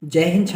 जय हिंद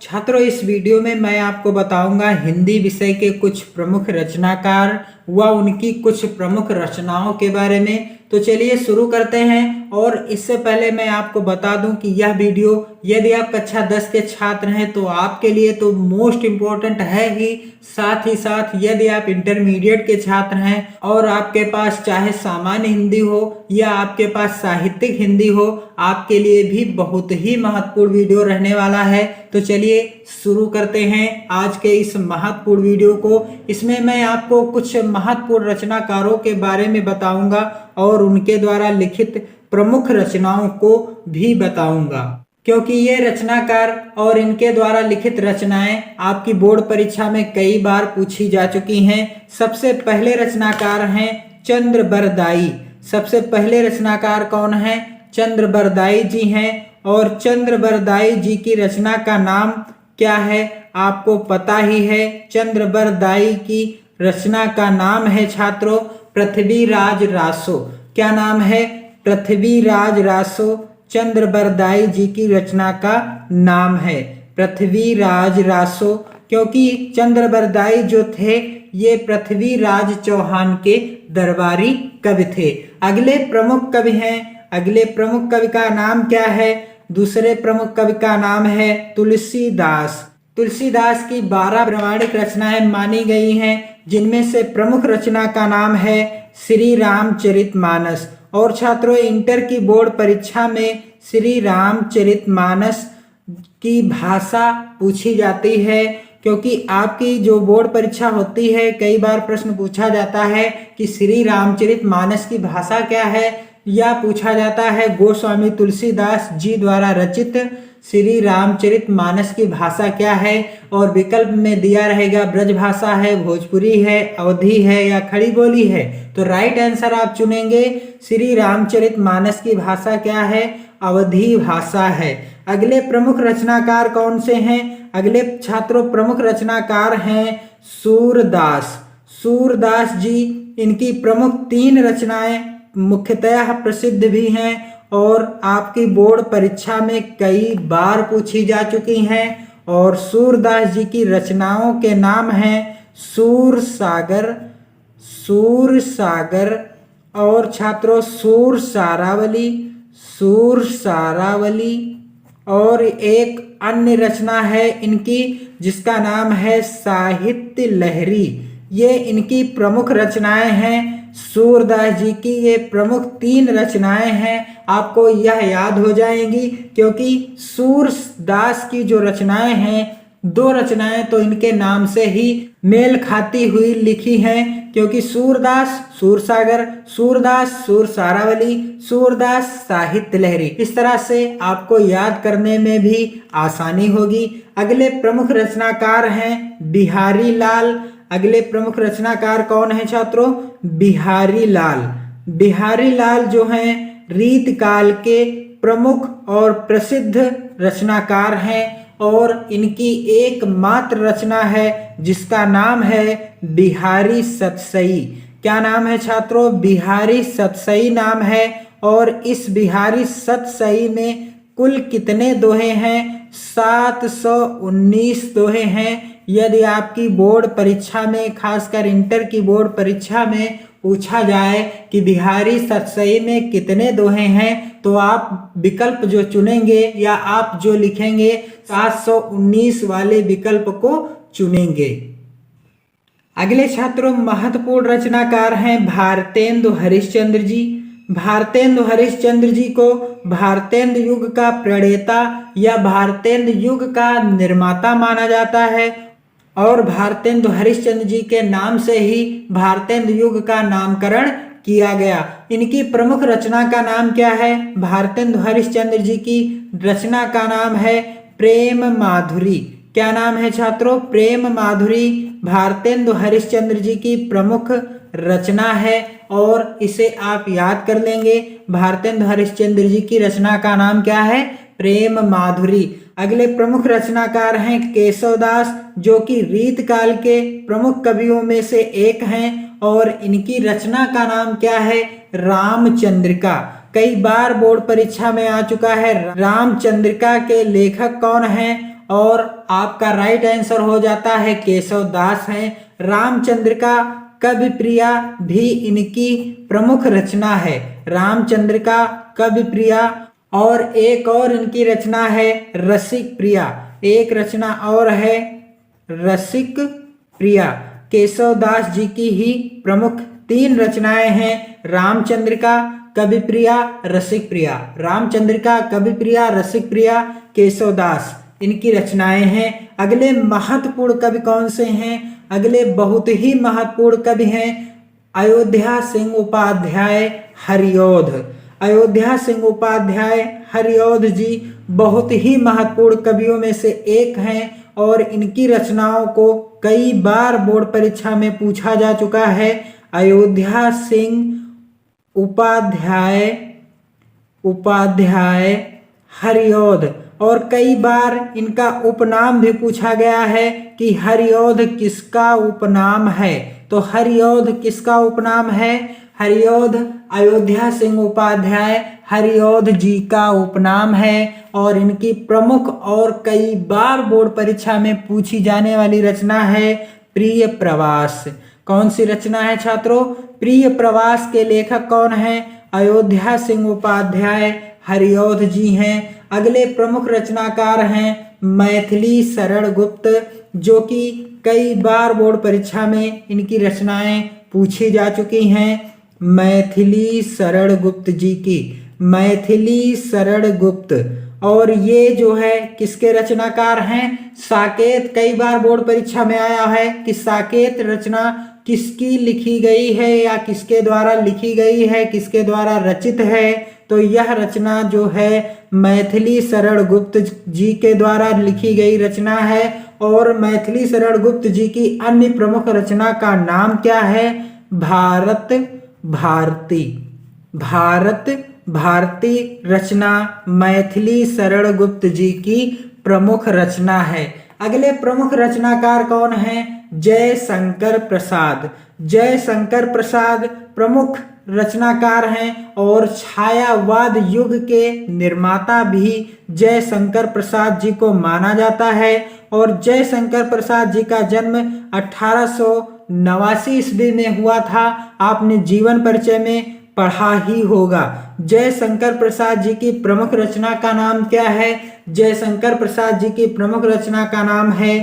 छात्रों इस वीडियो में मैं आपको बताऊंगा हिंदी विषय के कुछ प्रमुख रचनाकार व उनकी कुछ प्रमुख रचनाओं के बारे में। तो चलिए शुरू करते हैं। और इससे पहले मैं आपको बता दूं कि यह वीडियो यदि आप कक्षा 10 के छात्र हैं तो आपके लिए तो मोस्ट इम्पोर्टेंट है ही साथ यदि आप इंटरमीडिएट के छात्र हैं और आपके पास चाहे सामान्य हिंदी हो या आपके पास साहित्यिक हिंदी हो, आपके लिए भी बहुत ही महत्वपूर्ण वीडियो रहने वाला है। तो चलिए शुरू करते हैं आज के इस महत्वपूर्ण वीडियो को। इसमें मैं आपको कुछ महत्वपूर्ण रचनाकारों के बारे में बताऊंगा और उनके द्वारा लिखित प्रमुख रचनाओं को भी बताऊंगा, क्योंकि ये रचनाकार और इनके द्वारा लिखित रचनाएं आपकी बोर्ड परीक्षा में कई बार पूछी जा चुकी हैं। सबसे पहले रचनाकार हैं चंद्रबरदाई। सबसे पहले रचनाकार कौन है? चंद्रबरदाई जी हैं। और चंद्रबरदाई जी की रचना का नाम क्या है? आपको पता ही है। चंद्रबरदाई की रचना का नाम है छात्रों पृथ्वीराज रासो। क्या नाम है? पृथ्वीराज रासो चंद्रबरदाई जी की रचना का नाम है पृथ्वीराज रासो, क्योंकि चंद्रबरदाई जो थे ये पृथ्वीराज चौहान के दरबारी कवि थे। अगले प्रमुख कवि हैं। अगले प्रमुख कवि का नाम क्या है? दूसरे प्रमुख कवि का नाम है तुलसीदास। तुलसीदास की 12 प्रामाणिक रचनाएं मानी गई हैं, जिनमें से प्रमुख रचना का नाम है श्री रामचरितमानस। और छात्रों इंटर की बोर्ड परीक्षा में श्री रामचरितमानस की भाषा पूछी जाती है, क्योंकि आपकी जो बोर्ड परीक्षा होती है कई बार प्रश्न पूछा जाता है कि श्री रामचरितमानस की भाषा क्या है, या पूछा जाता है गोस्वामी तुलसीदास जी द्वारा रचित श्री रामचरितमानस की भाषा क्या है। और विकल्प में दिया रहेगा ब्रज भाषा है, भोजपुरी है, अवधी है या खड़ी बोली है। तो राइट आंसर आप चुनेंगे श्री रामचरितमानस की भाषा क्या है? अवधी भाषा है। अगले प्रमुख रचनाकार कौन से हैं? अगले छात्रों प्रमुख रचनाकार हैं सूरदास। सूरदास जी, इनकी प्रमुख 3 रचनाएं मुख्यतः प्रसिद्ध भी हैं और आपकी बोर्ड परीक्षा में कई बार पूछी जा चुकी हैं। और सूरदास जी की रचनाओं के नाम हैं सूरसागर, सूरसागर और छात्रों सूरसारावली, सूरसारावली। और एक अन्य रचना है इनकी जिसका नाम है साहित्य लहरी। ये इनकी प्रमुख रचनाएं हैं। सूरदास जी की ये प्रमुख 3 रचनाएं हैं। आपको यह याद हो जाएंगी, क्योंकि सूरदास की जो रचनाएं हैं 2 रचनाएं तो इनके नाम से ही मेल खाती हुई लिखी हैं, क्योंकि सूरदास सूरसागर, सूरदास सूरसारावली, सूरदास साहित्य लहरी। इस तरह से आपको याद करने में भी आसानी होगी। अगले प्रमुख रचनाकार हैं बिहारी लाल। अगले प्रमुख रचनाकार कौन है छात्रों? बिहारी लाल। बिहारी लाल जो हैं रीत काल के प्रमुख और प्रसिद्ध रचनाकार हैं और इनकी एकमात्र रचना है जिसका नाम है बिहारी सतसई। क्या नाम है छात्रों? बिहारी सतसई नाम है। और इस बिहारी सतसई में कुल कितने दोहे हैं? 719 दोहे हैं। यदि आपकी बोर्ड परीक्षा में, खासकर इंटर की बोर्ड परीक्षा में पूछा जाए कि बिहारी सतसई में कितने दोहे हैं, तो आप विकल्प जो चुनेंगे या आप जो लिखेंगे 719 वाले विकल्प को चुनेंगे। अगले छात्रों महत्वपूर्ण रचनाकार हैं भारतेंदु हरिश्चंद्र जी। भारतेंदु हरिश्चंद्र जी को भारतेंदु युग का प्रणेता या भारतेंदु युग का निर्माता माना जाता है। और भारतेंदु हरिश्चंद्र जी के नाम से ही भारतेंदु युग का नामकरण किया गया। इनकी प्रमुख रचना का नाम क्या है? भारतेंदु हरिश्चंद्र जी की रचना का नाम है प्रेम माधुरी। क्या नाम है छात्रों? प्रेम माधुरी भारतेंदु हरिश्चंद्र जी की प्रमुख रचना है और इसे आप याद कर लेंगे। भारतेंदु हरिश्चंद्र जी की रचना का नाम क्या है? प्रेम माधुरी। अगले प्रमुख रचनाकार हैं केशवदास, जो कि रीत काल के प्रमुख कवियों में से एक हैं और इनकी रचना का नाम क्या है? रामचंद्रिका। कई बार बोर्ड परीक्षा में आ चुका है। रामचंद्रिका के लेखक कौन हैं? और आपका राइट आंसर हो जाता है केशव दास हैं। रामचंद्रिका कवि प्रिया भी इनकी प्रमुख रचना है। रामचंद्रिका कवि प्रिया, और एक और इनकी रचना है रसिक प्रिया। एक रचना और है रसिक प्रिया। केशव दास जी की ही प्रमुख 3 रचनाएं हैं, रामचंद्रिका, कवि प्रिया, रसिक प्रिया। रामचंद्रिका, कवि प्रिया, रसिक प्रिया, केशव दास, इनकी रचनाएं हैं। अगले महत्वपूर्ण कवि कौन से हैं? अगले बहुत ही महत्वपूर्ण कवि हैं अयोध्या सिंह उपाध्याय हरिऔध। अयोध्या सिंह उपाध्याय हरिऔध जी बहुत ही महत्वपूर्ण कवियों में से एक हैं और इनकी रचनाओं को कई बार बोर्ड परीक्षा में पूछा जा चुका है। अयोध्या सिंह उपाध्याय हरिऔध, और कई बार इनका उपनाम भी पूछा गया है कि हरिऔध किसका उपनाम है। तो हरिऔध किसका उपनाम है? हरिऔध अयोध्या सिंह उपाध्याय हरिऔध जी का उपनाम है और इनकी प्रमुख और कई बार बोर्ड परीक्षा में पूछी जाने वाली रचना है प्रिय प्रवास। कौन सी रचना है छात्रों? प्रिय प्रवास के लेखक कौन हैं? अयोध्या सिंह उपाध्याय हरिऔध जी हैं। अगले प्रमुख रचनाकार हैं मैथिली शरण गुप्त, जो कि कई बार बोर्ड परीक्षा में इनकी रचनाएं पूछी जा चुकी हैं। मैथिली शरण गुप्त जी की, मैथिली शरण गुप्त, और ये जो है किसके रचनाकार हैं? साकेत। कई बार बोर्ड परीक्षा में आया है कि साकेत रचना किसकी लिखी गई है या किसके द्वारा लिखी गई है, किसके द्वारा रचित है। तो यह रचना जो है मैथिली शरण गुप्त जी के द्वारा लिखी गई रचना है। और मैथिली शरण गुप्त जी की अन्य प्रमुख रचना का नाम क्या है? भारत भारती। भारत भारती रचना मैथिली शरण गुप्त जी की प्रमुख रचना है। अगले प्रमुख रचनाकार कौन हैं? जयशंकर प्रसाद। जयशंकर प्रसाद प्रमुख रचनाकार हैं और छायावाद युग के निर्माता भी जयशंकर प्रसाद जी को माना जाता है। और जयशंकर प्रसाद जी का जन्म 1889 ईस्वी में हुआ था। आपने जीवन परिचय में पढ़ा ही होगा। जयशंकर प्रसाद जी की प्रमुख रचना का नाम क्या है? जयशंकर प्रसाद जी की प्रमुख रचना का नाम है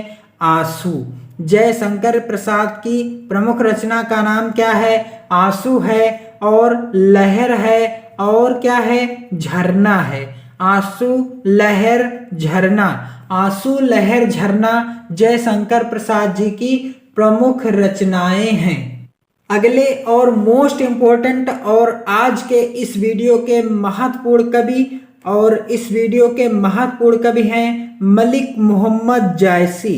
आंसू। जयशंकर प्रसाद की प्रमुख रचना का नाम क्या है? आंसू है, और लहर है, और क्या है? झरना है। आंसू, लहर, झरना। आंसू, लहर, झरना जयशंकर प्रसाद जी की प्रमुख रचनाएं हैं। अगले और मोस्ट इम्पोर्टेंट और आज के इस वीडियो के महत्वपूर्ण कवि, और इस वीडियो के महत्वपूर्ण कवि हैं मलिक मोहम्मद जायसी।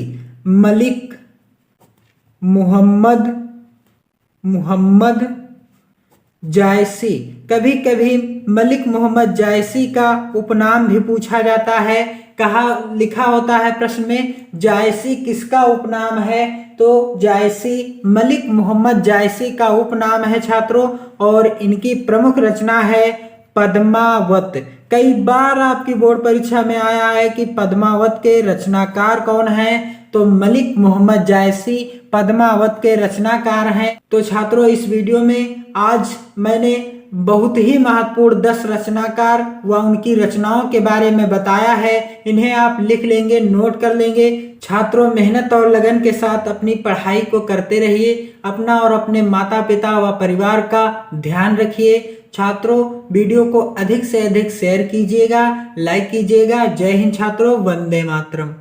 मलिक मोहम्मद जायसी। कभी कभी मलिक मोहम्मद जायसी का उपनाम भी पूछा जाता है। कहा लिखा होता है प्रश्न में, जायसी किसका उपनाम है? तो जायसी मलिक मोहम्मद जायसी का उपनाम है छात्रों, और इनकी प्रमुख रचना है पद्मावत। कई बार आपकी बोर्ड परीक्षा में आया है कि पद्मावत के रचनाकार कौन हैं? तो मलिक मोहम्मद जायसी पद्मावत के रचनाकार हैं। तो छात्रों, इस वीडियो में आज मैंने बहुत ही महत्वपूर्ण 10 रचनाकार व उनकी रचनाओं के बारे में बताया है। इन्हें आप लिख लेंगे, नोट कर लेंगे। छात्रों, मेहनत और लगन के साथ अपनी पढ़ाई को करते रहिए। अपना और अपने माता पिता व परिवार का ध्यान रखिए। छात्रों, वीडियो को अधिक से अधिक शेयर कीजिएगा, लाइक कीजिएगा। जय हिंद छात्रों, वंदे मातरम।